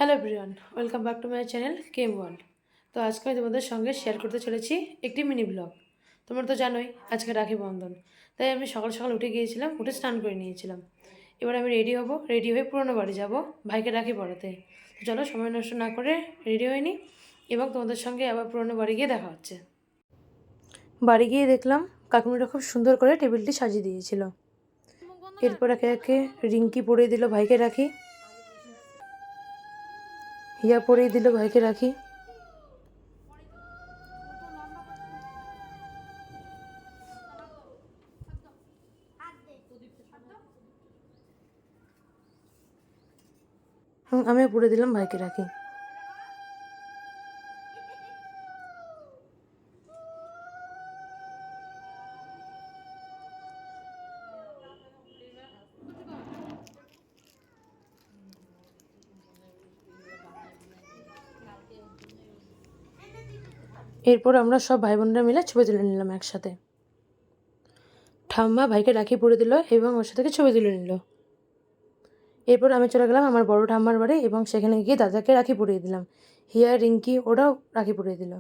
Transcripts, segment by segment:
Hello everyone, welcome back to my channel came world. তো আজকে আমি তোমাদের সঙ্গে শেয়ার করতে চলেছি একটি মিনি ব্লগ। তোমরা তো জানোই আজকে রাখি বন্ধন, তাই আমি সকাল সকাল উঠে গিয়েছিলাম, উঠে স্নান করে নিয়েছিলাম। এবার আমি রেডি হব, রেডি হয়ে পুরোনো বাড়ি যাব ভাইকে রাখি পরাতে। তো চলো সময় নষ্ট না করে রেডি হয়ে নিই এবং তোমাদের সঙ্গে আবার পুরোনো বাড়ি গিয়ে দেখা হচ্ছে। বাড়ি গিয়ে দেখলাম কাকুমিরা খুব সুন্দর করে টেবিলটি সাজিয়ে দিয়েছিল। এরপর একে একে রিঙ্কি পরিয়ে দিল ভাইকে রাখি, হিয়া পরিয়ে দিল ভাইকে রাখি। আমিও পরে দিলাম ভাইকে রাখি। এরপর আমরা সব ভাই বোনরা মিলে ছবি তুলে নিলাম একসাথে। ঠাম্মা ভাইকে রাখি পরিয়ে দিল এবং ওর সাথে ছবি তুলে নিল। এরপর আমি চলে গেলাম আমার বড় ঠাম্মার বাড়ি এবং সেখানে গিয়ে দাদাকে রাখি পরিয়ে দিলাম। হিয়া, রিঙ্কি ওরাও রাখি পরিয়ে দিল।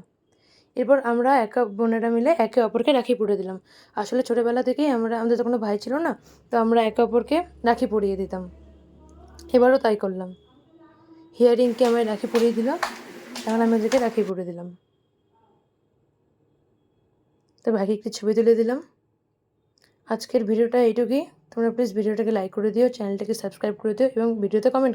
এরপর আমরা বোনেরা মিলে একে অপরকে রাখি পরিয়ে দিলাম। আসলে ছোটোবেলা থেকেই আমাদের তো কোনো ভাই ছিল না, তো আমরা একে অপরকে রাখি পরিয়ে দিতাম। এবারও তাই করলাম। হিয়া রিঙ্কি আমায় রাখি পরিয়ে দিল, তখন আমি ওদেরকে রাখি পরিয়ে দিলাম। তো ভাইকে একটি ছবি তুলে দিলাম। আজকের ভিডিওটা এইটুকুই। তোমরা প্লিজ ভিডিওটাকে লাইক করে দিও, চ্যানেলটাকে সাবস্ক্রাইব করে দিও এবং ভিডিওতে কমেন্ট